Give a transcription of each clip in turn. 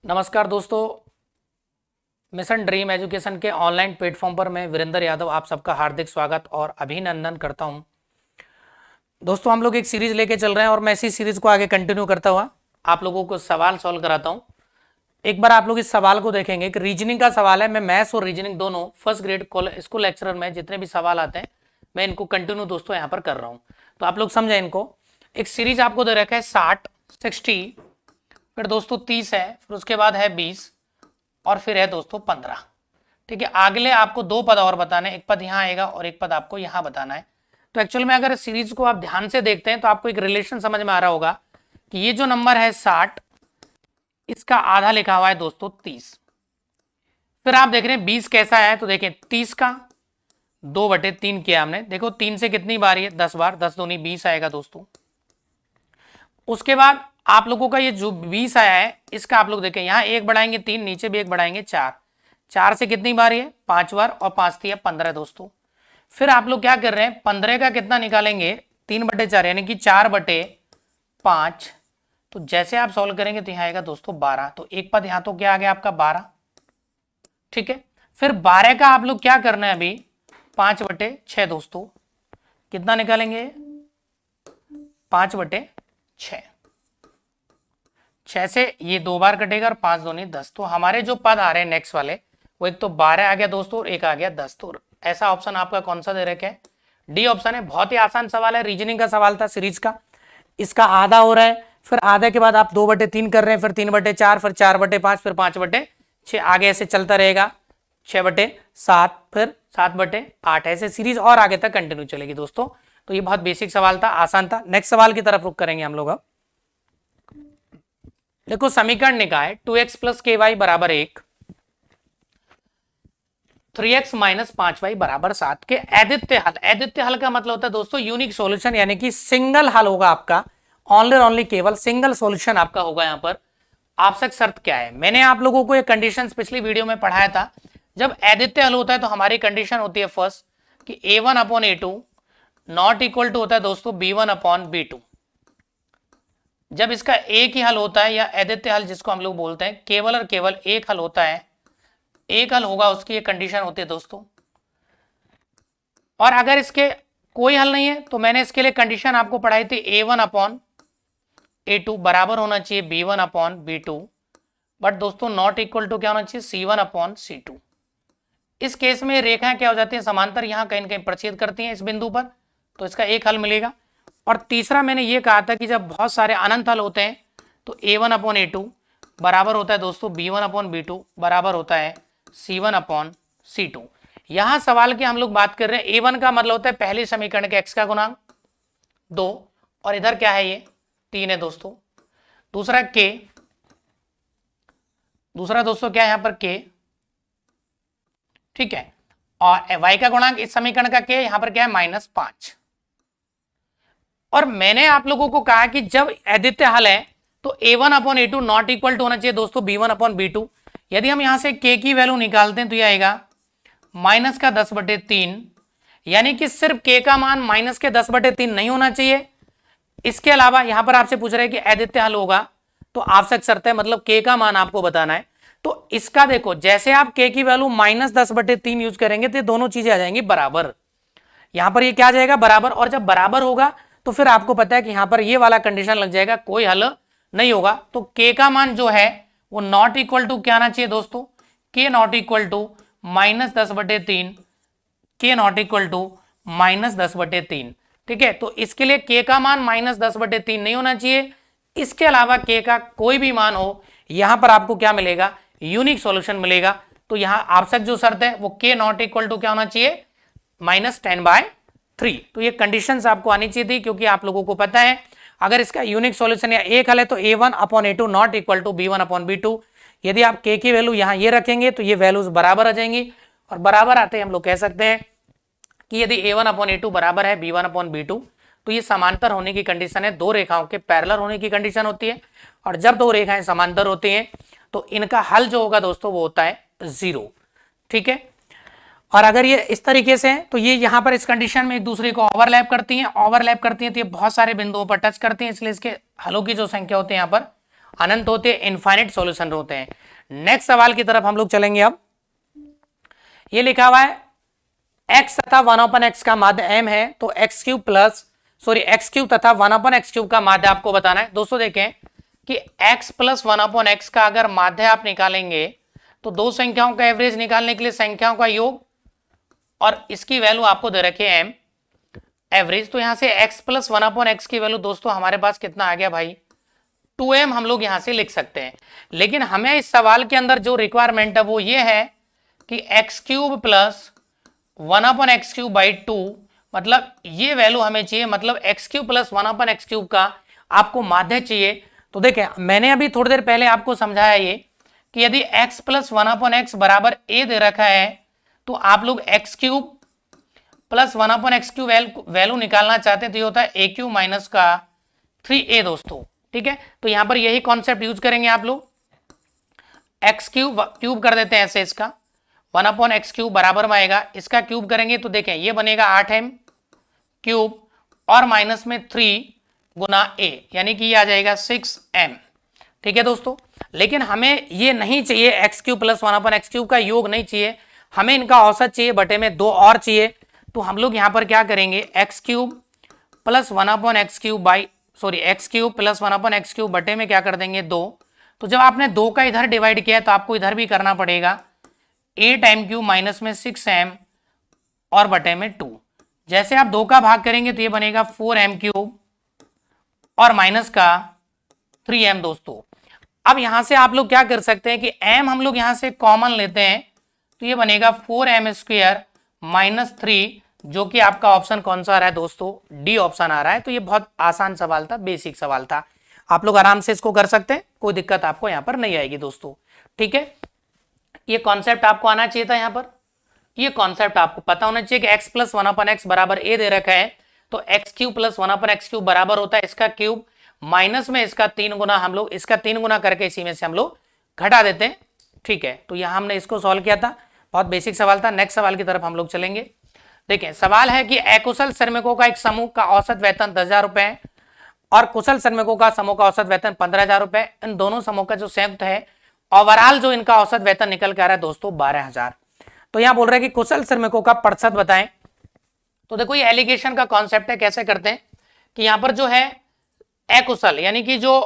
नमस्कार दोस्तों, mission dream education के ऑनलाइन प्लेटफॉर्म पर मैं वीरेंद्र यादव आप सबका हार्दिक स्वागत और अभिनंदन करता हूं। दोस्तों, हम लोग एक सीरीज लेके चल रहे हैं और मैं इसी सीरीज को आगे कंटिन्यू करता हुआ आप लोगों को सवाल सॉल्व कराता हूं। एक बार आप लोग इस सवाल को देखेंगे, एक रीजनिंग का सवाल है। मैं मैथ्स और रीजनिंग दोनों फर्स्ट ग्रेड स्कूल लेक्चरर में जितने भी सवाल आते हैं मैं इनको कंटिन्यू दोस्तों यहाँ पर कर रहा हूँ, तो आप लोग समझें इनको। एक सीरीज आपको दे रखा है 60, 60, फिर दोस्तों 30 है, फिर उसके बाद है 20 और फिर है दोस्तों 15। ठीक है, अगले आपको दो पद और बताने, एक पद यहाँ आएगा और एक पद आपको यहाँ बताना है। तो एक्चुअल में अगर सीरीज को आप ध्यान से देखते हैं तो आपको एक रिलेशन समझ में आ रहा होगा कि ये जो नंबर है 60, इसका आधा लिखा हुआ है दोस्तों 30। फिर आप देख रहे हैं 20 कैसा है, तो देखें 30 का 2/3 किया हमने। देखो 3 से कितनी बार है, 10 बार, 10 दूनी 20 आएगा दोस्तों। उसके बाद आप लोगों का ये जो 20 आया है इसका आप लोग देखें, यहाँ एक बढ़ाएंगे 3, नीचे भी एक बढ़ाएंगे 4, 4 से कितनी बार है, 5 बार, और 5 थी 15 दोस्तों। फिर आप लोग क्या कर रहे हैं, 15 का कितना निकालेंगे, 3/4 यानी कि 4/5। तो जैसे आप सॉल्व करेंगे तो यहाँ आएगा दोस्तों 12। तो एक पद यहाँ तो क्या आ गया आपका 12। ठीक है, फिर 12 का आप लोग क्या करना है अभी, 5/6 दोस्तों। कितना निकालेंगे, 5/6। 6 से ये 2 बार कटेगा और 5 दूनी 10। तो हमारे जो पद आ रहे हैं नेक्स्ट वाले, वो एक तो 12 आ गया दोस्तों और एक आ गया 10। तो ऐसा ऑप्शन आपका कौन सा दे रखा है, डी ऑप्शन है। बहुत ही आसान सवाल है, रीजनिंग का सवाल था सीरीज का। इसका आधा हो रहा है, फिर आधे के बाद आप 2/3 कर रहे हैं, फिर 3/4, फिर 4/5, फिर 5/6, आगे ऐसे चलता रहेगा, 6/7, फिर 7/8, ऐसे सीरीज और आगे तक कंटिन्यू चलेगी दोस्तों। तो ये बहुत बेसिक सवाल था, आसान था। नेक्स्ट सवाल की तरफ रुक करेंगे हम लोग अब। देखो समीकरण लिखा है 2x + ky = 1, 3x - 5y = 7 के अद्वितीय हल। अद्वितीय हल का मतलब होता है दोस्तों यूनिक सॉल्यूशन, यानी कि सिंगल हल होगा आपका, ओनली केवल सिंगल सॉल्यूशन आपका होगा। यहाँ पर आवश्यक शर्त क्या है, मैंने आप लोगों को ये कंडीशन पिछली वीडियो में पढ़ाया था। जब अद्वितीय हल होता है तो हमारी कंडीशन होती है फर्स्ट कि a1/a2 नॉट इक्वल टू होता है दोस्तों b1/b2। जब इसका एक ही हल होता है या अद्वितीय हल जिसको हम लोग बोलते हैं, केवल और केवल एक हल होता है, एक हल होगा, उसकी ये कंडीशन होती है दोस्तों। और अगर इसके कोई हल नहीं है तो मैंने इसके लिए कंडीशन आपको पढ़ाई थी a1/a2 बराबर होना चाहिए b1/b2, बट दोस्तों नॉट इक्वल टू क्या होना चाहिए, c1/c2। इस केस में रेखाएं क्या हो जाती हैं, समांतर, यहां कहीं ना कहीं प्रच्छेद करती हैं इस बिंदु पर, तो इसका एक हल मिलेगा। और तीसरा मैंने ये कहा था कि जब बहुत सारे अनंत हल होते हैं तो a1/a2 बराबर होता है दोस्तों b1/b2 बराबर होता है c1/c2। यहां सवाल की हम लोग बात कर रहे हैं, a1 का मतलब होता है पहले समीकरण के x का गुणांक 2, और इधर क्या है, ये 3 है दोस्तों। दूसरा k, दूसरा दोस्तों क्या है यहां पर k, ठीक है, और y का गुणांक इस समीकरण का k, यहां पर क्या है -5। और मैंने आप लोगों को कहा कि जब अद्वितीय हल है तो a1/a2 नॉट इक्वल टू होना चाहिए दोस्तों b1/b2। यदि हम यहां से k की वैल्यू निकालते हैं तो यह आएगा -10/3, यानी कि सिर्फ k का मान -10/3 नहीं होना चाहिए। इसके अलावा यहां पर आपसे पूछ रहे हैं कि अद्वितीय हल होगा तो आवश्यक शर्त है, मतलब k का मान आपको बताना है। तो इसका देखो, जैसे आप k की वैल्यू -10/3 यूज करेंगे तो दोनों चीजें आ जाएंगी बराबर। यहां पर ये क्या आ जाएगा, बराबर। और जब बराबर होगा तो फिर आपको पता है कि यहां पर ये वाला कंडीशन लग जाएगा, कोई हल नहीं होगा। तो k का मान जो है वो नॉट इक्वल टू क्या आना चाहिए दोस्तों, k not equal to -10/3, k not equal to -10/3। ठीक है, तो इसके लिए k का मान -10/3 नहीं होना चाहिए। इसके अलावा k का कोई भी मान हो, यहां पर आपको क्या मिलेगा, यूनिक सॉल्यूशन मिलेगा। तो यहां आवश्यक जो शर्त है वो k नॉट इक्वल टू क्या होना चाहिए, -10/3। तो ये कंडीशंस आपको आनी चाहिए थी, क्योंकि आप लोगों को पता है अगर इसका यूनिक सॉल्यूशन या एक हल है तो a1/a2 not equal to b1/b2। यदि आप k की वैल्यू यहां ये रखेंगे तो ये वैल्यूज बराबर आ जाएंगी, और बराबर आते ही हम लोग कह सकते हैं कि यदि a1/a2 बराबर है b1/b2 तो ये समांतर होने की कंडीशन है, दो रेखाओं के पैरेलल होने की कंडीशन होती है। और जब दो रेखाएं समांतर होती हैं तो इनका हल जो होगा दोस्तों वो होता है 0। ठीक है, और अगर ये इस तरीके से है तो ये यहाँ पर इस कंडीशन में एक दूसरे को ओवरलैप करती हैं तो ये बहुत सारे बिंदुओं पर टच करती हैं, इसलिए इसके हलों की जो संख्या होती है यहाँ पर अनंत होते हैं, इनफाइनाइट सॉल्यूशन होते हैं। नेक्स्ट सवाल की तरफ हम लोग चलेंगे। अब ये लिखा हुआ है x तथा 1/x का माध्य m है, तो x क्यूब तथा 1/x क्यूब का माध्य आपको बताना है। दोस्तों देखें कि x प्लस 1/x का अगर माध्य आप निकालेंगे तो दो संख्याओं का एवरेज निकालने के लिए संख्याओं का योग, और इसकी वैल्यू आपको दे रखी है m एवरेज। तो यहां से x प्लस 1/x की वैल्यू दोस्तों हमारे पास कितना आ गया भाई, 2m हम लोग यहां से लिख सकते हैं। लेकिन हमें इस सवाल के अंदर जो रिक्वायरमेंट है वो ये है कि x cube plus 1/x cube by 2, मतलब ये वैल्यू हमें चाहिए, मतलब x cube plus 1/x cube का आपको माध्य चाहिए। तो देखें मैंने अभी थोड़ी देर पहले आपको समझाया ये कि यदि x प्लस 1/x बराबर a दे रखा है तो आप लोग x cube plus 1/x cube value निकालना चाहते हैं तो ये होता है a क्यूब माइनस का 3a दोस्तों। ठीक है, तो यहां पर यही कॉन्सेप्ट यूज करेंगे आप लोग। x क्यूब कर देते हैं ऐसे, इसका 1/x क्यूब बराबर में आएगा, इसका क्यूब करेंगे तो देखें ये बनेगा 8m क्यूब और माइनस में 3 गुना a, यानी कि ये आ जाएगा 6m। ठीक है दोस्तों, लेकिन हमें ये नहीं चाहिए x cube plus 1/x cube का योग नहीं चाहिए, हमें इनका औसत चाहिए, बटे में 2 और चाहिए। तो हम लोग यहां पर क्या करेंगे, x cube plus 1/x cube x cube plus 1/x cube बटे में क्या कर देंगे 2। तो जब आपने 2 का इधर डिवाइड किया तो आपको इधर भी करना पड़ेगा 8m क्यूब माइनस में 6m और बटे में 2। जैसे आप 2 का भाग करेंगे तो ये बनेगा 4m क्यूब और माइनस का 3m दोस्तों। अब यहां से आप लोग क्या कर सकते हैं कि m हम लोग यहां से कॉमन लेते हैं तो ये बनेगा 4m स्क्वायर माइनस 3, जो कि आपका ऑप्शन कौन सा आ रहा है दोस्तों, डी ऑप्शन आ रहा है। तो ये बहुत आसान सवाल था, बेसिक सवाल था, आप लोग आराम से इसको कर सकते हैं, कोई दिक्कत आपको यहाँ पर नहीं आएगी दोस्तों। ठीक है, ये कॉन्सेप्ट आपको आना चाहिए था, यहाँ पर ये कॉन्सेप्ट आपको पता होना चाहिए कि x प्लस 1/x बराबर a दे रखा है तो x cube plus 1/x cube बराबर होता है इसका क्यूब माइनस में इसका 3 गुना, हम लोग इसका 3 गुना करके इसी में से हम लोग घटा देते हैं। ठीक है, तो यहां हमने इसको सॉल्व किया था, बहुत बेसिक सवाल था। नेक्स्ट सवाल की तरफ हम लोग चलेंगे। देखिए सवाल है कि अकुशल श्रमिकों का एक समूह का औसत वेतन 10,000 रुपए है और कुशल श्रमिकों का समूह का औसत वेतन 15,000 रुपए। इन दोनों समूह का जो संयुक्त है ओवरऑल जो इनका औसत वेतन निकल के आ रहा है दोस्तों 12,000। तो यहां बोल रहे हैं कि कुशल श्रमिकों का प्रतिशत बताएं। तो देखो ये एलिगेशन का कॉन्सेप्ट है, कैसे करते हैं कि यहां पर जो है अकुशल, यानी कि जो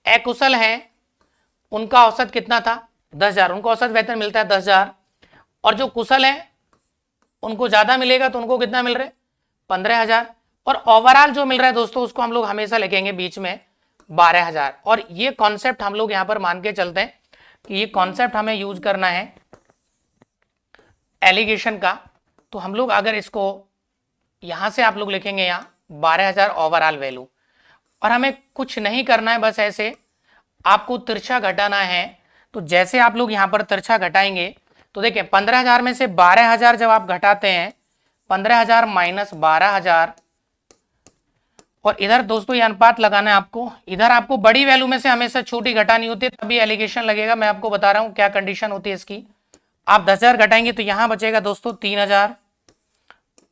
अकुशल हैं उनका औसत कितना था 10,000, उनको औसत वेतन मिलता है 10,000, और जो कुशल है उनको ज्यादा मिलेगा तो उनको कितना मिल रहा है 15,000, और ओवरऑल जो मिल रहा है दोस्तों उसको हम लोग हमेशा लिखेंगे बीच में 12,000। और ये कॉन्सेप्ट हम लोग यहां पर मान के चलते हैं कि ये कॉन्सेप्ट हमें यूज करना है एलिगेशन का। तो हम लोग अगर इसको यहां से आप लोग लिखेंगे यहाँ 12,000 ओवरऑल वैल्यू, और हमें कुछ नहीं करना है, बस ऐसे आपको तिरछा घटाना है। तो जैसे आप लोग यहाँ पर तिरछा घटाएंगे तो देखिए 15,000 में से 12,000 जब आप घटाते हैं 15,000 माइनस 12,000, और इधर दोस्तों ये अनुपात लगाना है आपको, इधर आपको बड़ी वैल्यू में से हमेशा छोटी घटानी होती है तभी एलिगेशन लगेगा। मैं आपको बता रहा हूं क्या कंडीशन होती है इसकी। आप 10,000 घटाएंगे तो यहां बचेगा दोस्तों 3,000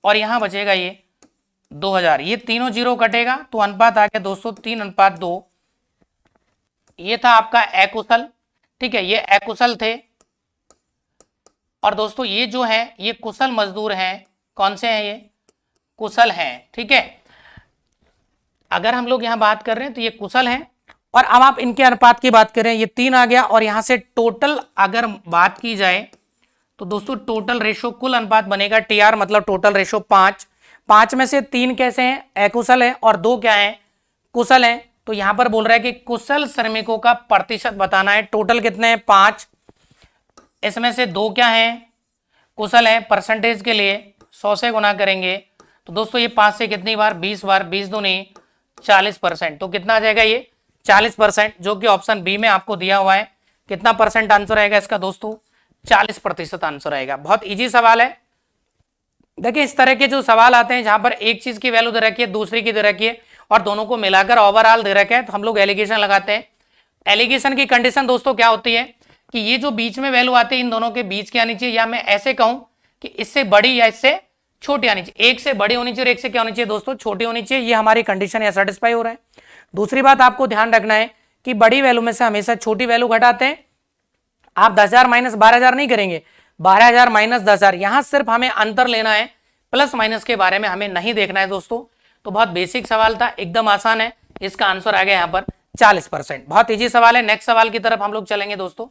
और यहां बचेगा ये 2,000, ये तीनों जीरो कटेगा तो अनुपात आ गया दोस्तों 3:2। ये था आपका अकुशल, ठीक है, ये अकुशल थे। और दोस्तों ये जो है ये कुशल मजदूर हैं, कौन से हैं, ये कुशल हैं। ठीक है, अगर हम लोग यहां बात कर रहे हैं तो ये कुशल हैं। और अब आप इनके अनुपात की बात करें, ये 3 आ गया, और यहां से टोटल अगर बात की जाए तो दोस्तों टोटल रेशो कुल अनुपात बनेगा टीआर, मतलब टोटल रेशो 5 में से 3 कैसे हैं अकुशल है और 2 क्या हैं कुशल हैं। तो यहां पर बोल रहा है कि कुशल श्रमिकों का प्रतिशत बताना है। टोटल कितने हैं 5, इसमें से 2 क्या हैं कुशल हैं। परसेंटेज के लिए 100 से गुना करेंगे तो दोस्तों ये 5 से कितनी बार 20 बार, 20 दूनी 40%, तो कितना आ जाएगा ये 40%, जो कि ऑप्शन बी में आपको दिया हुआ है। कितना परसेंट आंसर आएगा इसका दोस्तों 40% आंसर आएगा। बहुत इजी सवाल है। देखिए इस तरह के जो सवाल आते हैं जहां पर एक चीज की वैल्यू दे रखी है दूसरी की दे रखी है और दोनों को मिलाकर ओवरऑल दे रखा है, तो हम लोग एलिगेशन लगाते हैं। एलिगेशन की कंडीशन दोस्तों क्या होती है कि ये जो बीच में वैल्यू आती है इन दोनों के बीच की आनी चाहिए, या मैं ऐसे कहूं कि इससे बड़ी या इससे छोटी आनी चाहिए। एक से बड़ी होनी चाहिए और एक से क्या होनी चाहिए दोस्तों छोटी होनी चाहिए। ये हमारी कंडीशन या सेटिस्फाई हो रहा है। दूसरी बात आपको ध्यान रखना है कि बड़ी वैल्यू में से हमेशा छोटी वैल्यू घटाते हैं। आप 10,000 माइनस 12,000 नहीं करेंगे, 12,000 माइनस 10,000, यहां सिर्फ हमें अंतर लेना है, प्लस माइनस के बारे में हमें नहीं देखना है दोस्तों। तो बहुत बेसिक सवाल था, एकदम आसान है। इसका आंसर आ गया यहाँ पर 40%। बहुत इजी सवाल है। नेक्स्ट सवाल की तरफ हम लोग चलेंगे दोस्तों।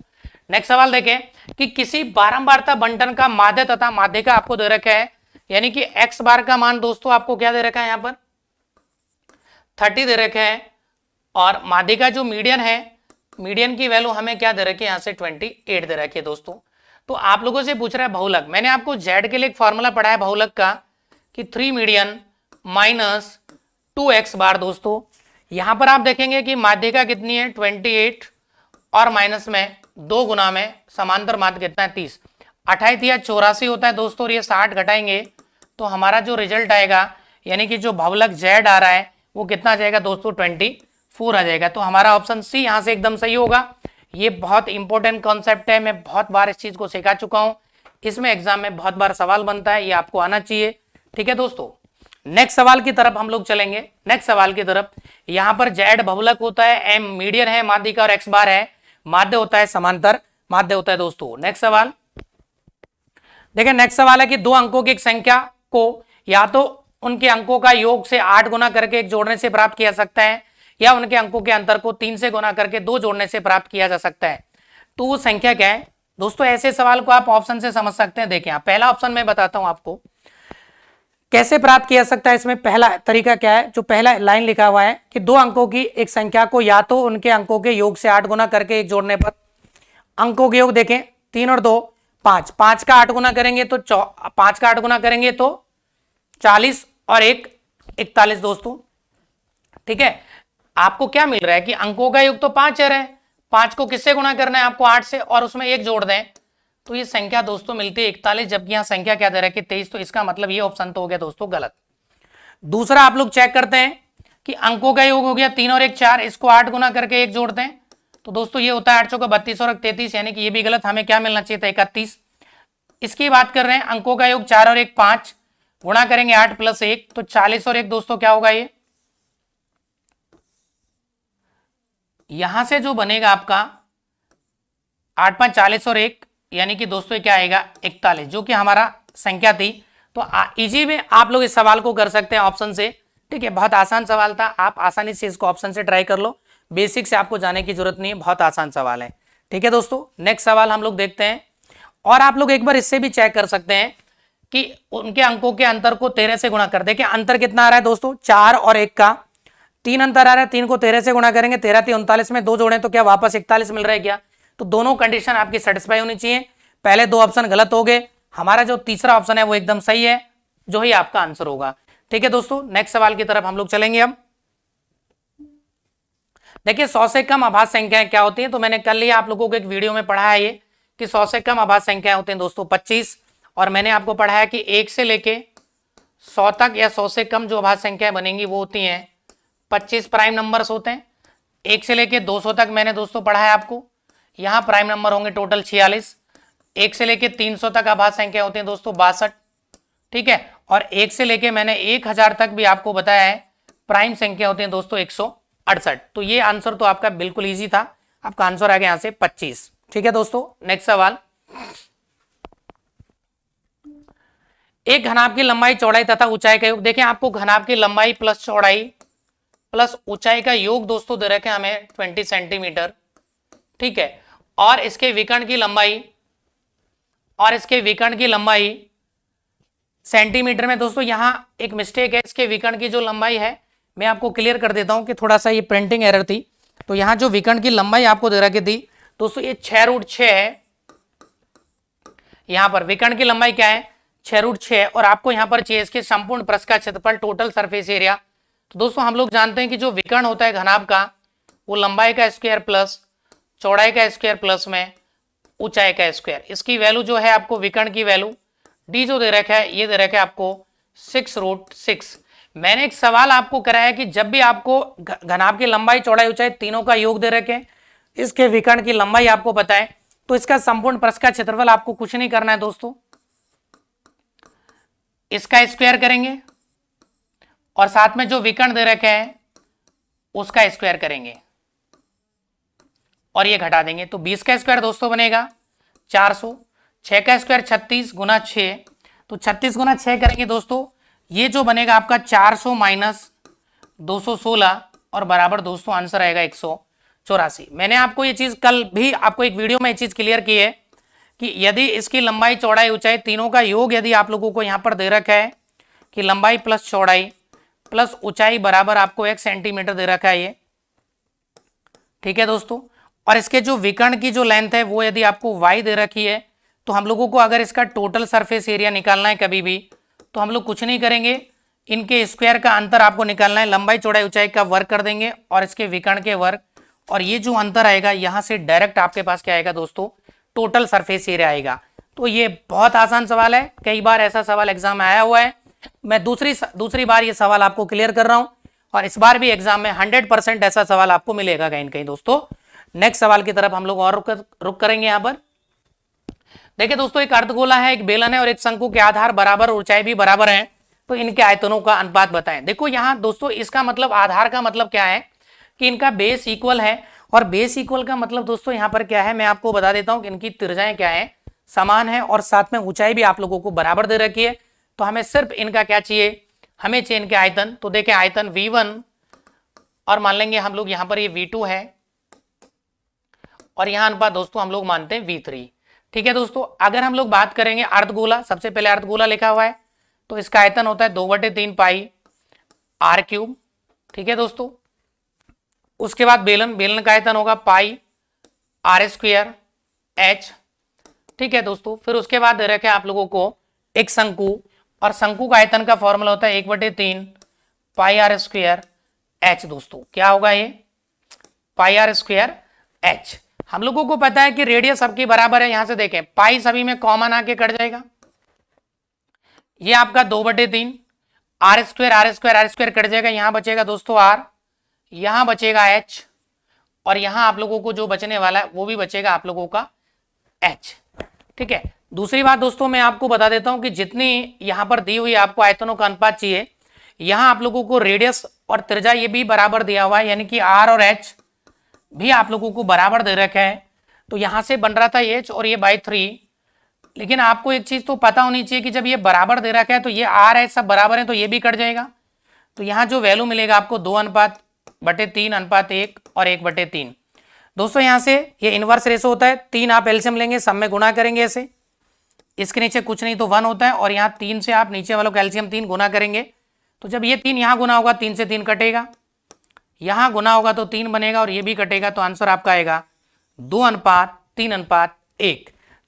नेक्स्ट सवाल देखें कि किसी बारंबारता बंटन का माध्य तथा माध्यिका आपको दे रखा है, यानी कि x बार का मान दोस्तों आपको क्या दे रखा है, यहाँ पर 30 दे रखा है, और माध्यिका जो मीडियन है, मीडियन की वैल्यू हमें क्या दे रखी है, यहाँ से 28 दे रखी है दोस्तों। तो आप लोगों से पूछ रहा है बहुलक। मैंने आपको z के लिए एक फॉर्मूला पढ़ा है बहुलक का कि 3 मीडियन माइनस 2x बार दोस्तों। यहां पर आप देखेंगे कि माध्यिका कितनी है 28, और माइनस में 2 गुना में समांतर माध्य कितना है 30, 28 या 84 होता है दोस्तों, और ये 60 घटाएंगे तो हमारा जो रिजल्ट आएगा, यानी कि जो बहुलक z आ रहा है वो कितना आ जाएगा दोस्तों 24 आ जाएगा। तो हमारा ऑप्शन सी यहां से एकदम सही होगा। ये बहुत इंपॉर्टेंट कॉन्सेप्ट है, मैं बहुत बार इस चीज को सिखा चुका हूं, इसमें एग्जाम में बहुत बार सवाल बनता है, ये आपको आना चाहिए। ठीक है दोस्तों, नेक्स्ट सवाल की तरफ हम लोग चलेंगे। नेक्स्ट सवाल की तरफ, यहां पर z बहुलक होता है, m मीडियन है माध्यिका, और x बार है माध्य होता है, समांतर माध्य होता है दोस्तों। नेक्स्ट सवाल देखिए, नेक्स्ट सवाल है कि दो अंकों की एक संख्या को या तो उनके अंकों का योग से 8 गुना करके एक जोड़ने से प्राप्त किया जा सकता है, या उनके अंकों के अंतर को 3 से गुना करके 2 जोड़ने से प्राप्त किया जा सकता है। तो वो संख्या क्या है दोस्तों? ऐसे सवाल को आप ऑप्शन से समझ सकते हैं। देखिए, पहला ऑप्शन मैं बताता हूं आपको कैसे प्राप्त किया जा सकता है। इसमें पहला तरीका क्या है, जो पहला लाइन लिखा हुआ है कि दो अंकों की एक संख्या को या तो उनके अंकों के योग से 8 गुना करके एक जोड़ने पर, अंकों के योग देखें 3 और 2 5, 5 का 8 गुना करेंगे तो 5 का 8 गुना करेंगे तो 40, और 1 41 दोस्तों। ठीक है, आपको क्या मिल रहा है कि अंकों का योग तो 5 है, 5 को किससे गुना करना है आपको 8 से, और उसमें 1 जोड़ दें तो ये संख्या दोस्तों मिलती है 41, जबकि यहां संख्या क्या दे रहा है कि 23। तो इसका मतलब ये ऑप्शन तो हो गया दोस्तों गलत। दूसरा आप लोग चेक करते हैं कि अंकों का योग हो गया 3 और 1 4, इसको 8 गुना करके 1 जोड़ते हैं तो दोस्तों ये होता है 8 चौका 32 और 33, यानी कि ये भी गलत। हमें क्या मिलना चाहिए था 31। इसकी बात कर रहे हैं, अंकों का योग 4 और 1 5, गुणा करेंगे 8 प्लस 1 तो 40 और 1 दोस्तों क्या होगा, ये यहां से जो बनेगा आपका 8 5 40 और 1, यानी कि दोस्तों क्या आएगा 41, जो कि हमारा संख्या थी। तो इजी में आप लोग इस सवाल को कर सकते हैं ऑप्शन से। ठीक है, बहुत आसान सवाल था, आप आसानी से इसको ऑप्शन से ट्राई कर लो, बेसिक से आपको जाने की जरूरत नहीं है, बहुत आसान सवाल है। ठीक है दोस्तों, नेक्स्ट सवाल हम लोग देखते हैं। और आप लोग एक बार इससे भी चेक कर सकते हैं कि उनके अंकों के अंतर को 13 से गुणा कर। देखिए अंतर कितना आ रहा है दोस्तों, 4 और 1 का 3 अंतर आ रहा है, 3 को 13 से गुणा करेंगे, 13 3 39 में 2 जोड़े तो क्या वापस 41 मिल रहा है क्या? तो दोनों कंडीशन आपकी सेटिस्फाई होनी चाहिए। पहले 2 ऑप्शन गलत हो गए, हमारा जो तीसरा ऑप्शन है वो एकदम सही है, जो ही आपका आंसर होगा। ठीक है दोस्तों, नेक्स्ट सवाल की तरफ हम लोग चलेंगे। अब देखिए 100 से कम अभाज्य संख्याएं क्या होती हैं, तो मैंने कल ही आप लोगों को एक वीडियो में पढ़ा है ये कि 100 से कम अभाज्य संख्याएं होती हैं दोस्तों 25, और मैंने आपको पढ़ाया कि 1 से लेके 100 तक या 100 से कम जो अभाज्य संख्याएं बनेंगी वो होती हैं 25 प्राइम नंबर्स होते हैं। 1 से लेके 200 तक मैंने दोस्तों पढ़ाया आपको, यहाँ प्राइम नंबर होंगे टोटल 46। 1 से लेके 300 तक अभाज्य संख्या होती है दोस्तों 62। ठीक है, और 1 से लेके मैंने 1000 तक भी आपको बताया है प्राइम संख्या होती है दोस्तों 168। तो ये आंसर तो आपका बिल्कुल इजी था, आपका आंसर आ गया यहाँ से 25। ठीक है दोस्तों, नेक्स्ट सवाल, एक घनाभ की लंबाई चौड़ाई तथा ऊंचाई का योग। देखें आपको घनाभ की लंबाई प्लस चौड़ाई प्लस ऊंचाई का योग दोस्तों दे रखे हमें 20 सेंटीमीटर। ठीक है, और इसके विकर्ण की लंबाई सेंटीमीटर में। दोस्तों यहां एक मिस्टेक है, इसके विकर्ण की जो लंबाई है मैं आपको क्लियर कर देता हूं कि थोड़ा सा ये प्रिंटिंग एरर थी। तो यहां जो विकर्ण की लंबाई आपको दे रखी थी दोस्तों ये 6√6 है। यहां पर विकर्ण की लंबाई क्या है 6√6, और आपको यहां पर चाहिए इसके संपूर्ण पृष्ठ का क्षेत्रफल, टोटल सरफेस एरिया। तो दोस्तों हम लोग जानते हैं कि जो विकर्ण होता है घनाभ का वो लंबाई का स्क्वायर प्लस चौड़ाई का स्क्वायर प्लस में ऊंचाई का स्क्वायर। इसकी वैल्यू जो है आपको विकर्ण की वैल्यू डी जो दे रखा है ये दे रखा है आपको 6√6। मैंने एक सवाल आपको कराया कि जब भी आपको घनाभ की लंबाई चौड़ाई ऊंचाई तीनों का योग दे रखे, इसके विकर्ण की लंबाई आपको पता है, तो इसका संपूर्ण पृष्ठ का क्षेत्रफल आपको कुछ नहीं करना है दोस्तों, इसका स्क्वायर करेंगे और साथ में जो विकर्ण दे रखे हैं उसका स्क्वायर करेंगे। और ये घटा देंगे तो 20 का स्क्वायर दोस्तों बनेगा 400, 6 का स्क्वायर 36 गुना 6, तो 36 गुना 6 करेंगे दोस्तों, ये जो बनेगा आपका 400 माइनस 216 और बराबर दोस्तों आंसर आएगा 184। मैंने आपको ये चीज कल भी आपको एक वीडियो में ये चीज क्लियर की है कि यदि इसकी लंबाई चौड़ाई ऊंचाई तीनों का योग यदि आप लोगों को यहाँ पर दे रखा है कि लंबाई प्लस चौड़ाई प्लस ऊंचाई बराबर आपको 1 सेंटीमीटर दे रखा है ये, ठीक है दोस्तों। और इसके जो विकर्ण की जो लेंथ है वो यदि आपको y दे रखी है, तो हम लोगों को अगर इसका टोटल सरफेस एरिया निकालना है कभी भी, तो हम लोग कुछ नहीं करेंगे, इनके स्क्वायर का अंतर आपको निकालना है, लंबाई चौड़ाई ऊंचाई का वर्ग कर देंगे और इसके विकर्ण के वर्ग, और ये जो अंतर आएगा यहाँ से डायरेक्ट आपके पास क्या आएगा दोस्तों, टोटल सरफेस एरिया आएगा। तो ये बहुत आसान सवाल है, कई बार ऐसा सवाल एग्जाम में आया हुआ है। मैं दूसरी बार ये सवाल आपको क्लियर कर रहा हूं और इस बार भी एग्जाम में 100% ऐसा सवाल आपको मिलेगा कहीं ना कहीं दोस्तों। नेक्स्ट सवाल की तरफ हम लोग और रुक करेंगे। यहाँ पर देखिए दोस्तों, एक अर्धगोला है, एक बेलन है और एक शंकु के आधार बराबर और ऊंचाई भी बराबर है, तो इनके आयतनों का अनुपात बताएं। देखो यहाँ दोस्तों, इसका मतलब आधार का मतलब क्या है कि इनका बेस इक्वल है, और बेस इक्वल का मतलब दोस्तों यहाँ पर क्या है, मैं आपको बता देता हूं कि इनकी त्रिज्याएं क्या है, समान है, और साथ में ऊंचाई भी आप लोगों को बराबर दे रखी है। तो हमें सिर्फ इनका क्या चाहिए, हमें चाहिए इनके आयतन। तो देखें आयतन V1 और मान लेंगे हम लोग यहाँ पर ये V2 है, और यहाँ अनुपात दोस्तों हम लोग मानते हैं V3, ठीक है दोस्तों। अगर हम लोग बात करेंगे अर्धगोला, सबसे पहले अर्धगोला लिखा हुआ है, तो इसका आयतन होता है 2/3 पाई r³, ठीक है दोस्तों। उसके बाद बेलन, बेलन का आयतन होगा पाई r² h, ठीक है दोस्तों। फिर उसके बाद दे रखे आप लोगों को एक शंकु, और शंकु का आयतन का फॉर्मूला होता है 1/3 पाई r² h दोस्तों। क्या होगा ये, पाई r² h। हम लोगों को पता है कि रेडियस सबकी बराबर है, यहां से देखें पाई सभी में कॉमन आके कट जाएगा, ये आपका 2/3 r² कट जाएगा, यहां बचेगा दोस्तों r, यहां बचेगा h, और यहां आप लोगों को जो बचने वाला है वो भी बचेगा आप लोगों का h, ठीक है। दूसरी बात दोस्तों मैं आपको बता देता हूं कि जितनी यहां पर दी हुई आपको आयतनों का अनुपात चाहिए, यहां आप लोगों को रेडियस और त्रिज्या ये भी बराबर दिया हुआ है, यानी कि r और h भी आप लोगों को बराबर दे रखा है। तो यहां से बन रहा था h और ये बाई 3, लेकिन आपको एक चीज तो पता होनी चाहिए कि जब ये बराबर दे रखा है तो ये r h सब बराबर है, तो ये भी कट जाएगा। तो यहाँ जो वैल्यू मिलेगा आपको 2:3:1 और 1/3 दोस्तों। यहाँ से ये इनवर्स रेशो होता है, 3 आप एलसीएम लेंगे, सब में गुना करेंगे ऐसे, इसके नीचे कुछ नहीं तो 1 होता है, और यहाँ 3 से आप नीचे वालों का एलसीएम 3 गुना करेंगे, तो जब ये 3 यहाँ गुना होगा 3 से 3 कटेगा, यहाँ गुना होगा तो 3 बनेगा, और ये भी कटेगा, तो आंसर आपका आएगा 2:3:1।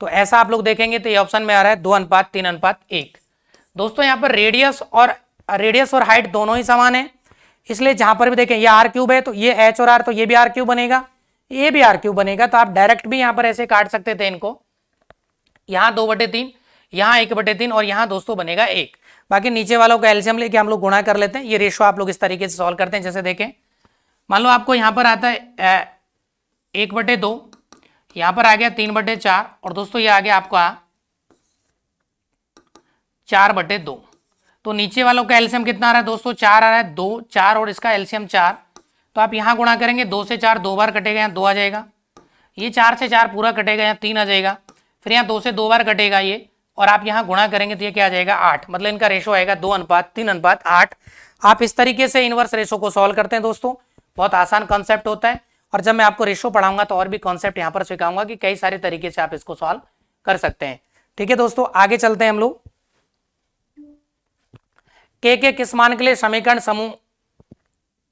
तो ऐसा आप लोग देखेंगे तो ये ऑप्शन में आ रहा है 2:3:1 दोस्तों। यहाँ पर रेडियस और हाइट दोनों ही समान है, इसलिए जहां पर भी देखें ये r³ है, तो ये h और r, तो ये भी r³ बनेगा, ये भी r³ बनेगा। तो आप डायरेक्ट भी यहाँ पर ऐसे काट सकते थे इनको, यहाँ 2/3, यहाँ 1/3, और यहाँ दोस्तों बनेगा 1। बाकी नीचे वालों का एलसीएम लेके हम लोग गुणा कर लेते हैं। ये रेशो आप लोग इस तरीके से सॉल्व करते हैं, जैसे देखें मान लो आपको यहाँ पर आता है 1/2, यहाँ पर आ गया 3/4, और दोस्तों ये आ गया आपका 4/2। तो नीचे वालों का एलसीएम कितना आ रहा है दोस्तों, 4 आ रहा है, 2 4 और इसका एलसीएम 4, तो आप यहाँ गुणा करेंगे, 2 से 4 2 बार कटेगा, यहाँ 2 आ जाएगा, ये 4 से 4 पूरा कटेगा, यहाँ 3 आ जाएगा, फिर यहाँ 2 से 2 बार कटेगा ये, और आप यहाँ गुणा करेंगे तो ये क्या आ जाएगा 8, मतलब इनका रेशो आएगा 2:3:8। आप इस तरीके से इनवर्स रेशो को सॉल्व करते हैं दोस्तों, बहुत आसान कॉन्सेप्ट होता है। और जब मैं आपको रेशो पढ़ाऊंगा तो और भी कॉन्सेप्ट यहाँ पर सिखाऊंगा कि कई सारे तरीके से आप इसको सॉल्व कर सकते हैं, ठीक है दोस्तों। आगे चलते हैं हम लोग। के किस मान के लिए समीकरण समूह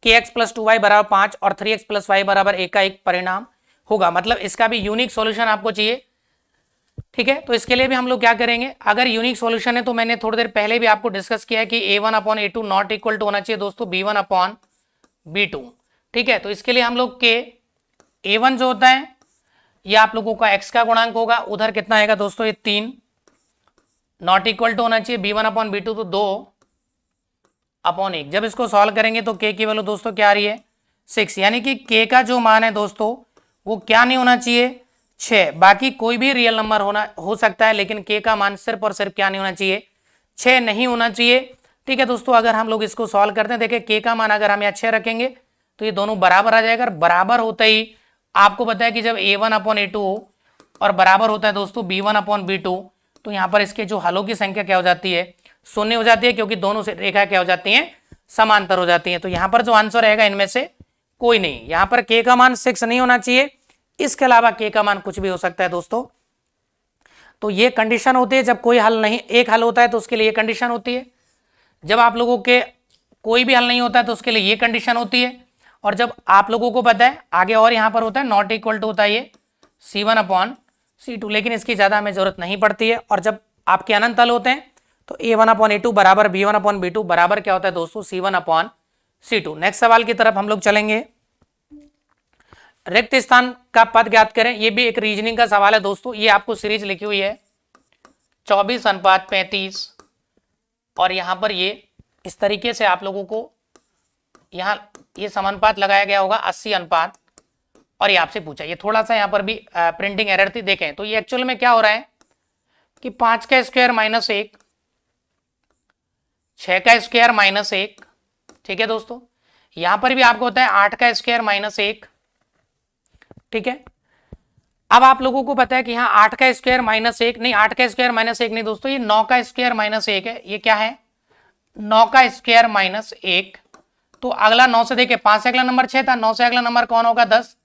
kx + 2y = 5 और 3x + y = 1 का एक परिणाम होगा, मतलब इसका भी यूनिक सॉल्यूशन आपको चाहिए, ठीक है। तो इसके लिए भी हम लोग क्या करेंगे, अगर यूनिक सॉल्यूशन है तो मैंने थोड़ी देर पहले भी आपको डिस्कस किया है कि a1/a2 नॉट इक्वल टू होना चाहिए दोस्तों b1/b2, ठीक है। तो इसके लिए हम लोग के a1 जो होता है ये आप लोगों का x का गुणांक होगा, उधर कितना आएगा दोस्तों, ये 3 नॉट इक्वल टू होना चाहिए b1/b2, तो 2/1। जब इसको सॉल्व करेंगे तो k की वैल्यू दोस्तों क्या आ रही है 6, यानी कि k का जो मान है दोस्तों वो क्या नहीं होना चाहिए 6, बाकी कोई भी रियल नंबर हो सकता है, लेकिन k का मान सिर्फ और सिर्फ क्या नहीं होना चाहिए 6 नहीं होना चाहिए, ठीक है दोस्तों। अगर हम लोग इसको सॉल्व करते हैं, देखिए k का मान अगर हम यहाँ 6 रखेंगे तो ये दोनों बराबर आ जाएगा, बराबर होते ही आपको पता है कि जब A1/A2 हो और बराबर होता है दोस्तों B1/B2, तो यहाँ पर इसके जो हलों की संख्या क्या हो जाती है, शून्य हो जाती है, क्योंकि दोनों से रेखा क्या हो जाती हैं, समांतर हो जाती हैं। तो यहाँ पर जो आंसर रहेगा इनमें से कोई नहीं। यहाँ पर k का मान 6 नहीं होना चाहिए, इसके अलावा k का मान कुछ भी हो सकता है दोस्तों। तो ये कंडीशन होती है जब कोई हल नहीं, एक हल होता है तो उसके लिए ये कंडीशन होती है। जब आप लोगों के कोई भी हल नहीं होता है तो उसके लिए ये कंडीशन होती है। और जब आप लोगों को पता है आगे और यहाँ पर होता है नॉट इक्वल टू होता है ये C1/C2, लेकिन इसकी ज़्यादा हमें जरूरत नहीं पड़ती है। और जब आपके अनंत हल होते हैं तो A1/A2 बराबर B1/B2 बराबर क्या होता है दोस्तों, C1/C2। नेक्स्ट सवाल की तरफ हम लोग चलेंगे। रिक्त स्थान का पद ज्ञात करें। ये भी एक रीजनिंग का सवाल है दोस्तों। ये आपको सीरीज लिखी हुई है 24:35, और यहां पर ये इस तरीके से आप लोगों को यहां ये समानुपात लगाया गया होगा 80 अनुपात, और ये आपसे पूछा। ये थोड़ा सा यहां पर भी प्रिंटिंग एरर थी। देखें तो ये एक्चुअल में क्या हो रहा है कि 5 का स्क्वायर माइनस 1, 6 का स्क्वायर माइनस 1, ठीक है दोस्तों। यहां पर भी आपको होता है 8 का स्क्वायर माइनस 1, ठीक है। अब आप लोगों को पता है कि यहाँ 8 का स्क्वायर माइनस 1 नहीं, 8 का स्क्वायर माइनस 1 नहीं दोस्तों, ये 9 का स्क्वायर माइनस 1 है। ये क्या है, 9 का स्क्वायर माइनस 1। तो अगला 9 से देखिए, 5 से अगला नंबर 6 था, 9 से अगला नंबर कौन होगा, 10,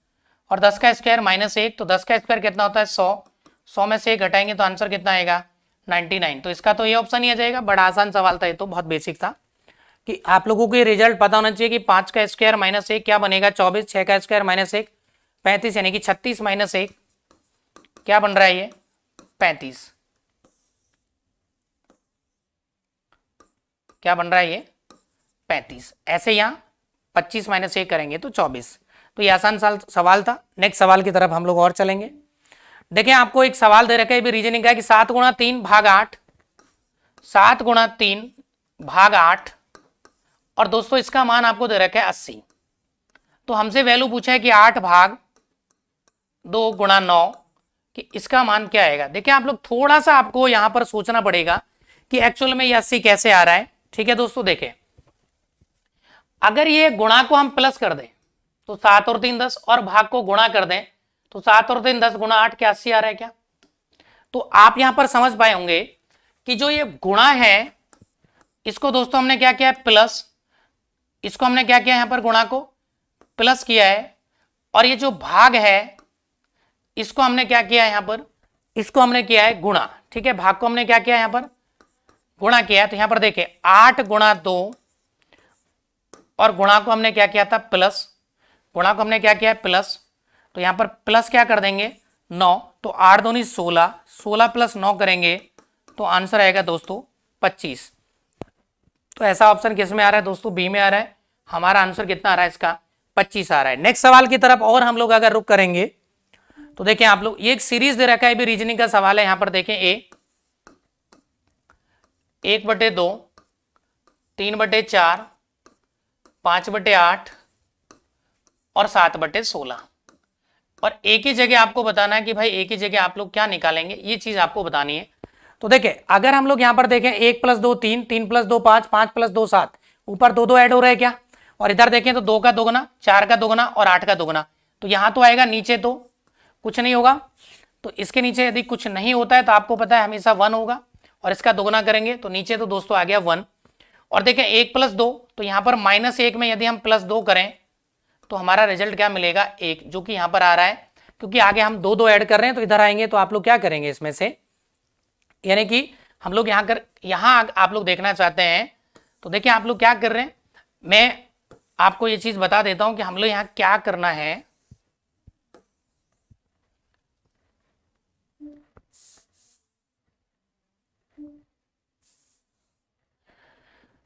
और 10 का स्क्वायर माइनस 1, तो 10 का स्क्वायर कितना होता है, 100। 100 में से 1 घटाएंगे तो आंसर कितना आएगा, 99। तो इसका तो ये ऑप्शन ही आ जाएगा। बड़ा आसान सवाल था ये, तो बहुत बेसिक था कि आप लोगों को ये रिजल्ट पता होना चाहिए कि 5 का स्क्वायर माइनस 1 क्या बनेगा, 24, 6 का स्क्वायर माइनस 1 35, यानी कि 36 माइनस 1 क्या बन रहा है, ये 35। क्या बन रहा है, ये 35। ऐसे यहां 25 माइनस 1 करेंगे तो 24। तो ये आसान सवाल था। नेक्स्ट सवाल की तरफ हम लोग और चलेंगे। देखें आपको एक सवाल दे रखा है, भी रीजनिंग का है कि 7 गुणा 3 भाग 8, 7 गुणा 3 भाग 8, और दोस्तों इसका मान आपको दे रखा है 80। तो हमसे वैल्यू पूछा है कि 8 भाग 2 गुणा 9, कि इसका मान क्या आएगा। देखिए आप लोग थोड़ा सा आपको यहां पर सोचना पड़ेगा कि एक्चुअल में ये 80 कैसे आ रहा है, ठीक है दोस्तों। देखें अगर ये गुणा को हम प्लस कर दें तो 7 और 3 10, और भाग को गुणा कर दें तो 7 और 3 10 गुणा 8 क्या 80 आ रहा है क्या। तो आप यहां पर समझ पाए होंगे कि जो ये गुणा है इसको दोस्तों हमने क्या किया है, प्लस। इसको हमने क्या किया, यहां पर गुणा को प्लस किया है, और ये जो भाग है इसको हमने क्या किया, यहां पर इसको हमने किया है गुणा, ठीक है। भाग को हमने क्या किया, यहां पर गुणा किया है। तो यहां पर देखें 8 गुणा 2, और गुणा को हमने क्या किया था, प्लस। गुणा को हमने क्या किया है, प्लस। तो यहां पर प्लस क्या कर देंगे, 9। तो 8 दूनी 16, 16 प्लस 9 करेंगे तो आंसर आएगा दोस्तों 25। तो ऐसा ऑप्शन किस में आ रहा है दोस्तों, बी में आ रहा है। हमारा आंसर कितना आ रहा है, इसका 25 आ रहा है। नेक्स्ट सवाल की तरफ और हम लोग अगर रुक करेंगे तो देखें आप लोग, ये एक सीरीज दे रखा है, भी रीजनिंग का सवाल है। यहां पर देखें A 1/2, 3/4, 5/8 और 7/16, और एक ही जगह आपको बताना है कि भाई एक ही जगह आप लोग क्या निकालेंगे, ये चीज आपको बतानी है। तो देखिए अगर हम लोग यहां पर देखें 1 + 2 3, 3 + 2 5, 5 + 2 7, ऊपर 2 2 ऐड हो रहा है क्या, और इधर देखें तो 2 का दोगुना, 4 का दोगुना और 8 का दोगुना। तो यहां तो आएगा, नीचे तो कुछ नहीं होगा। तो इसके नीचे यदि कुछ नहीं होता है तो आपको पता है हमेशा 1 होगा, और इसका दोगुना करेंगे तो नीचे तो दोस्तों आ गया 1। और देखें 1 + 2, तो यहां पर -1 में यदि हम +2 करें तो हमारा रिजल्ट क्या मिलेगा, 1, जो कि यहां पर आ रहा है। क्योंकि आगे हम 2 2 ऐड कर रहे हैं तो इधर आएंगे तो आप लोग क्या करेंगे इसमें से, यानी कि हम लोग यहां आप लोग देखना चाहते हैं। तो देखिए आप लोग क्या कर रहे हैं, मैं आपको ये चीज बता देता हूं कि हम लोग यहां क्या करना है।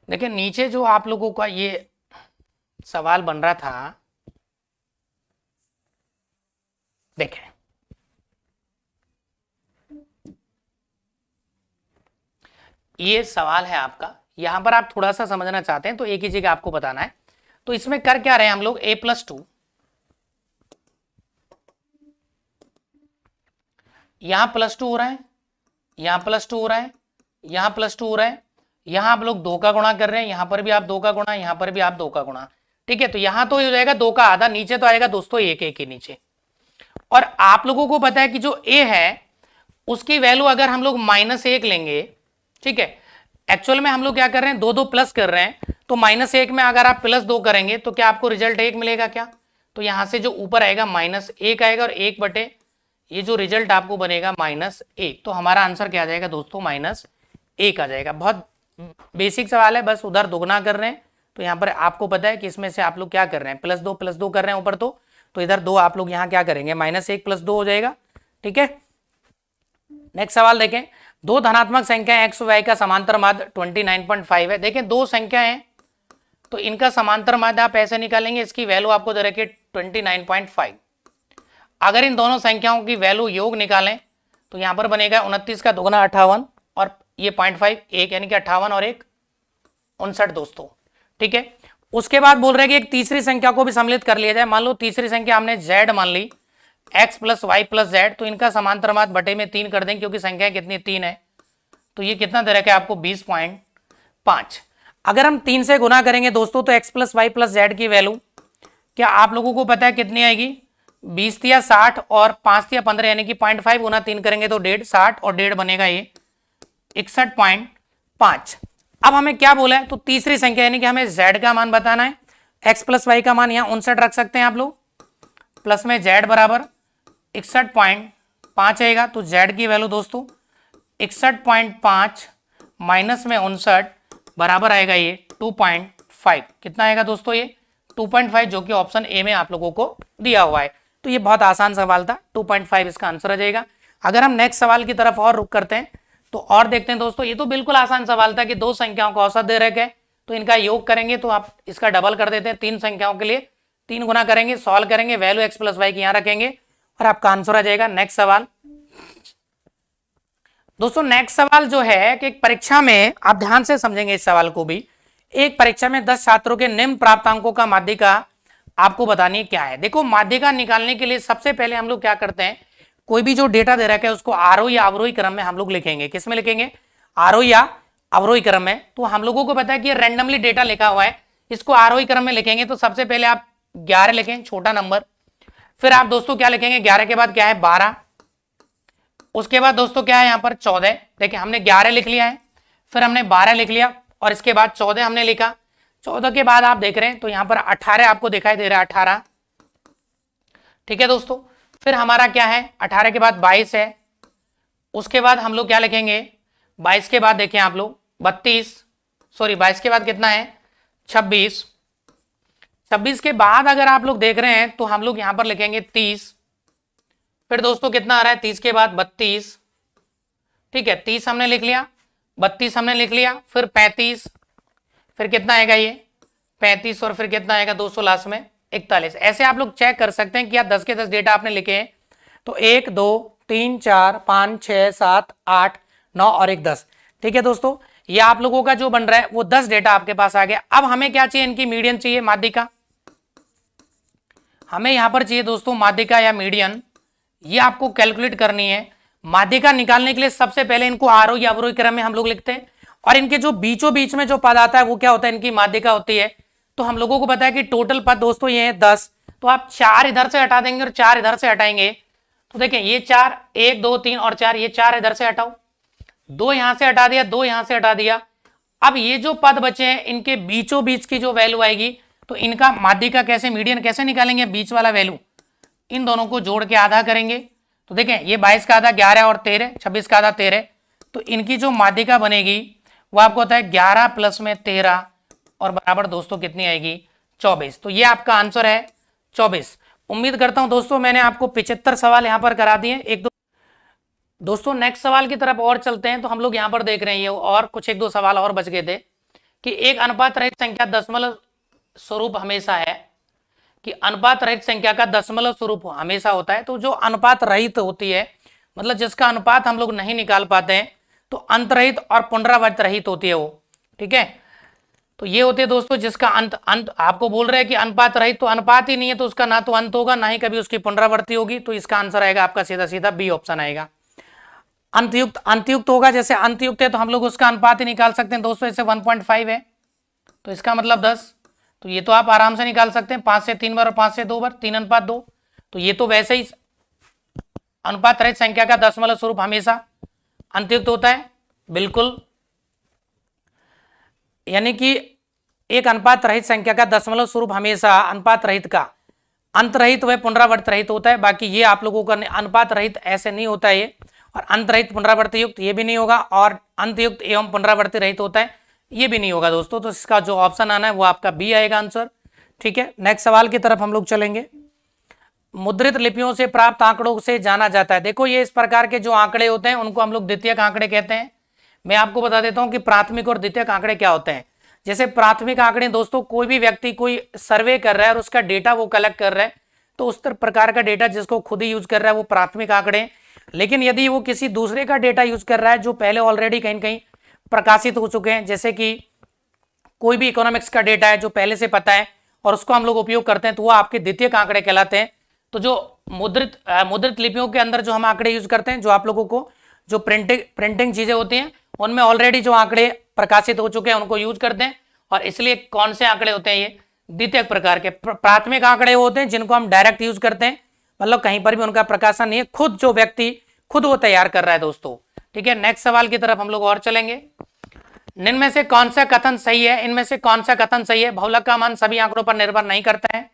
देखिए नीचे जो आप लोगों का ये सवाल बन रहा था, देखें ये सवाल है आपका, यहां पर आप थोड़ा सा समझना चाहते हैं तो एक ही जगह आपको बताना है। तो इसमें कर क्या रहे हैं हम लोग, A + 2, यहां +2 हो रहा है, यहां +2 हो रहा है, यहां +2 हो रहा है, यहां आप लोग 2 का गुणा कर रहे हैं, यहां पर भी आप 2 का गुणा, यहां पर भी आप 2 का गुणा, ठीक है। तो यहां तो हो जाएगा 2 का आधा, नीचे तो आएगा दोस्तों 1 1 के नीचे, और आप लोगों को पता है कि जो a है उसकी वैल्यू अगर हम लोग -1 लेंगे, ठीक है, एक्चुअल में हम लोग क्या कर रहे हैं, दो दो प्लस कर रहे हैं, तो -1 में अगर आप +2 करेंगे तो क्या आपको रिजल्ट 1 मिलेगा क्या? तो यहां से जो ऊपर आएगा -1 आएगा और 1 बटे ये जो रिजल्ट आपको बनेगा -1, तो हमारा आंसर क्या आ जाएगा दोस्तों, -1 आ जाएगा। बहुत बेसिक सवाल है, बस उधर दोगुना कर रहे हैं, तो यहाँ पर आपको पता है कि इसमें से आप लोग क्या कर रहे हैं, +2 कर रहे हैं ऊपर, तो इधर 2 आप लोग यहाँ क्या करेंगे, -1 + 2 हो जाएगा, ठीक है। नेक्स्ट सवाल देखें, दो धनात्मक संख्या एक्स वाई का समांतर माध्य 29.5 है। देखें दो संख्या है तो इनका समांतर माध्य आप ऐसे निकालेंगे, इसकी वैल्यू आपको दे रखी 29.5। अगर इन दोनों संख्याओं की वैल्यू योग निकालें तो यहां पर बनेगा 29 का दुगना 58 और ये 0.5 एक, यानी कि 58 और 1 59 दोस्तों, ठीक है। उसके बाद बोल रहे हैं कि एक तीसरी संख्या को भी सम्मिलित कर लिया जाए। मान लो तीसरी संख्या हमने z मान ली, x + y + z, तो इनका समांतर माध्य बटे में 3 कर दें क्योंकि संख्या कितनी 3 है, तो ये कितना दे रखा है आपको 20.5। अगर हम 3 से गुना करेंगे दोस्तों तो x + y + z की वैल्यू क्या आप लोगों को पता है कितनी आएगी, 20 या 60 और 5 या 15, यानी कि 0.5 गुना 3 करेंगे तो 1.5, 60 और 1.5 बनेगा ये 61.5। अब हमें क्या बोला है, तो तीसरी संख्या यानी कि हमें z का मान बताना है, x + y का मान यहाँ 59 रख सकते हैं आप लोग, प्लस में z बराबर 61.5 आएगा, तो z की वैल्यू दोस्तों 61.5 माइनस में 59 बराबर आएगा ये 2.5। कितना आएगा दोस्तों, ये 2.5, जो कि ऑप्शन ए में आप लोगों को दिया हुआ है। तो ये बहुत आसान सवाल था, 2.5 इसका आंसर आ जाएगा। अगर हम नेक्स्ट सवाल की तरफ और रुक करते हैं तो और देखते हैं दोस्तों, ये तो बिल्कुल आसान सवाल था कि दो संख्याओं का औसत दे रखे तो इनका योग करेंगे, तो आप इसका डबल कर देते हैं, 3 संख्याओं के लिए 3 गुना करेंगे, सॉल्व करेंगे, वैल्यू x + y की यहाँ रखेंगे और आपका आंसर आ जाएगा। नेक्स्ट सवाल दोस्तों, नेक्स्ट सवाल जो है कि एक परीक्षा में आप ध्यान से समझेंगे इस सवाल को भी, एक परीक्षा में 10 छात्रों के निम्न प्राप्तांकों का माध्यिका आपको बतानी क्या है। देखो माध्यिका निकालने के लिए सबसे पहले हम लोग क्या करते हैं, कोई भी जो डेटा दे रखा है उसको आरोही या अवरोही क्रम में हम लोग लिखेंगे। किस में लिखेंगे, आरोही या अवरोही क्रम में। तो हम लोगों को पता है कि रैंडमली डेटा लिखा हुआ है, इसको आरोही क्रम में लिखेंगे। तो सबसे पहले आप 11 लिखें, छोटा नंबर, फिर आप दोस्तों क्या लिखेंगे, 11 के बाद क्या है 12, उसके बाद दोस्तों क्या है यहाँ पर 14। देखिए हमने 11 लिख लिया है, फिर हमने 12 लिख लिया और इसके बाद 14 हमने लिखा। 14 के बाद आप देख रहे हैं तो यहाँ पर 18 आपको दिखाई दे रहा है, 18, ठीक है दोस्तों। फिर हमारा क्या है, 18 के बाद 22 है, उसके बाद हम लोग क्या लिखेंगे, 22 के बाद देखें आप लोग 32, सॉरी 22 के बाद कितना है 26। 26 के बाद अगर आप लोग देख रहे हैं तो हम लोग यहाँ पर लिखेंगे 30। फिर दोस्तों कितना आ रहा है 30 के बाद 32, ठीक है, 30 हमने लिख लिया, 32 हमने लिख लिया, फिर 35, फिर कितना आएगा ये 35 और फिर कितना आएगा 200 लास्ट में 41। ऐसे आप लोग चेक कर सकते हैं कि आप 10 के 10 डेटा आपने लिखे हैं, तो 1 2 3 4 5 6 7 8 9 और 1 10, ठीक है दोस्तों। ये आप लोगों का जो बन रहा है वो 10 डेटा आपके पास आ गया। अब हमें क्या चाहिए, इनकी मीडियन चाहिए, माध्यिका हमें यहां पर चाहिए दोस्तों, माध्यिका या मीडियन, ये आपको कैलकुलेट करनी है। माध्यिका निकालने के लिए सबसे पहले इनको आरोही या अवरोही क्रम में हम लोग लिखते हैं और इनके जो बीचों बीच में जो पद आता है वो क्या होता है, इनकी माध्यिका होती है। तो हम लोगों को पता है कि टोटल पद दोस्तों ये है 10, तो आप 4 इधर से हटा देंगे और 4 इधर से हटाएंगे, तो देखें ये 4, 1 2 3 और 4, ये 4 इधर से हटाओ, 2 यहां से हटा दिया, 2 यहां से हटा दिया। अब ये जो पद बचे हैं इनके बीचों बीच की जो वैल्यू आएगी, तो इनका माध्यिका कैसे, मीडियन कैसे निकालेंगे, बीच वाला वैल्यू इन दोनों को जोड़ के आधा करेंगे। तो देखें ये 22 का आधा 11 और 13, 26 का आधा 13, तो इनकी जो माध्यिका बनेगी वो आपको होता है 11 प्लस में 13 और बराबर दोस्तों कितनी आएगी 24। तो ये आपका आंसर है 24। उम्मीद करता हूं दोस्तों मैंने आपको 75 सवाल यहां पर करा दिए। एक दो दोस्तों नेक्स्ट सवाल की तरफ और चलते हैं। तो हम लोग यहां पर देख रहे हैं ये और कुछ 1 2 सवाल और बच गए थे कि एक अनुपात रहित संख्या दशमलव स्वरूप हमेशा है, कि अनुपात रहित संख्या का दशमलव स्वरूप हमेशा होता है। तो जो अनुपात रहित होती है, मतलब जिसका अनुपात हम लोग नहीं निकाल पाते हैं, तो अंतरहित और पुनरावृत्त रहित होती है वो, ठीक है। तो ये होते हैं दोस्तों जिसका अंत आपको बोल रहे हैं कि अनुपात रहित, तो अनुपात ही नहीं है तो उसका ना तो अंत होगा ना ही कभी उसकी पुनरावृत्ति होगी। तो इसका आंसर आएगा आपका सीधा सीधा बी ऑप्शन आएगा। अंतयुक्त होगा, जैसे अंतयुक्त है तो हम लोग उसका अनुपात ही निकाल सकते हैं दोस्तों, जैसे 1.5 है तो इसका मतलब 10, तो ये तो आप आराम से निकाल सकते हैं, 5 से 3 बार और 5 से 2 बार, 3:2। तो ये तो वैसे ही अनुपात रहित संख्या का दशमलव स्वरूप हमेशा अंतयुक्त होता है, बिल्कुल। यानी कि एक अनुपात रहित संख्या का दशमलव स्वरूप हमेशा अनुपात रहित का अंत रहित व पुनरावर्त रहित होता है। बाकी ये आप लोगों का अनुपात रहित ऐसे नहीं होता है, और अंत रहित पुनरावर्ती युक्त ये भी नहीं होगा, और अंत युक्त एवं पुनरावर्ती रहित होता है ये भी नहीं होगा दोस्तों। तो इसका जो ऑप्शन आना है वो आपका बी आएगा आंसर। ठीक है, नेक्स्ट सवाल की तरफ हम लोग चलेंगे। मुद्रित लिपियों से प्राप्त आंकड़ों से जाना जाता है। देखो ये इस प्रकार के जो आंकड़े होते हैं उनको हम लोग द्वितीयक आंकड़े कहते हैं। मैं आपको बता देता हूं कि प्राथमिक और द्वितीयक आंकड़े क्या होते हैं। जैसे प्राथमिक आंकड़े दोस्तों, कोई भी व्यक्ति कोई सर्वे कर रहा है और उसका डेटा वो कलेक्ट कर रहा है, तो उस प्रकार का डेटा जिसको खुद ही यूज कर रहा है वो प्राथमिक आंकड़े। लेकिन यदि वो किसी दूसरे का डेटा यूज कर रहा है जो पहले ऑलरेडी कहीं कहीं प्रकाशित हो चुके हैं, जैसे कि कोई भी इकोनॉमिक्स का डेटा है जो पहले से पता है और उसको हम लोग उपयोग करते हैं, तो वो आपके द्वितीयक आंकड़े कहलाते हैं। तो जो मुद्रित लिपियों के अंदर जो हम आंकड़े यूज करते हैं, जो आप लोगों को जो प्रिंटिंग चीजें होती हैं उनमें ऑलरेडी जो आंकड़े प्रकाशित हो चुके हैं उनको यूज करते हैं, और इसलिए कौन से आंकड़े होते हैं ये द्वितीयक प्रकार के। प्राथमिक आंकड़े होते हैं जिनको हम डायरेक्ट यूज करते हैं, मतलब कहीं पर भी उनका प्रकाशन नहीं है, खुद जो व्यक्ति खुद वो तैयार कर रहा है दोस्तों। ठीक है, नेक्स्ट सवाल की तरफ हम लोग और चलेंगे। निम्न में से कौन सा कथन सही है? इनमें से कौन सा कथन सही है? बहुलक का मान सभी आंकड़ों पर निर्भर नहीं करता है,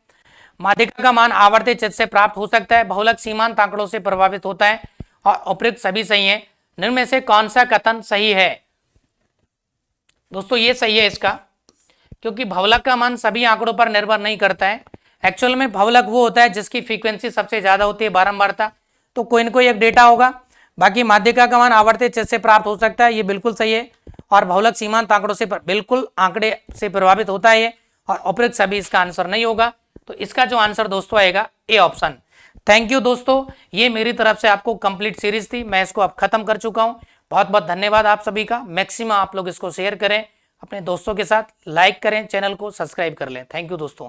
माध्यिका का मान आवर्ती चित्र से प्राप्त हो सकता है, बहुलक सीमांत आंकड़ों से प्रभावित होता है, और उपयुक्त सभी सही है। निम्न में से कौन सा कथन सही है? दोस्तों ये सही है इसका, क्योंकि बहुलक का मान सभी आंकड़ों पर निर्भर नहीं करता है। एक्चुअल में बहुलक वो होता है जिसकी फ्रीक्वेंसी सबसे ज्यादा होती है, बारंबारता, तो कोई ना कोई एक डेटा होगा। बाकी माध्यिका का मान आवर्ती चित्र से प्राप्त हो सकता है, ये बिल्कुल सही है, और बहुलक सीमांत आंकड़ों से बिल्कुल आंकड़े से प्रभावित होता है ये, और उपयुक्त सभी इसका आंसर नहीं होगा। तो इसका जो आंसर दोस्तों आएगा ए ऑप्शन। थैंक यू दोस्तों, ये मेरी तरफ से आपको कंप्लीट सीरीज थी, मैं इसको अब खत्म कर चुका हूं। बहुत बहुत धन्यवाद आप सभी का। मैक्सिमम आप लोग इसको शेयर करें अपने दोस्तों के साथ, लाइक करें, चैनल को सब्सक्राइब कर लें। थैंक यू दोस्तों।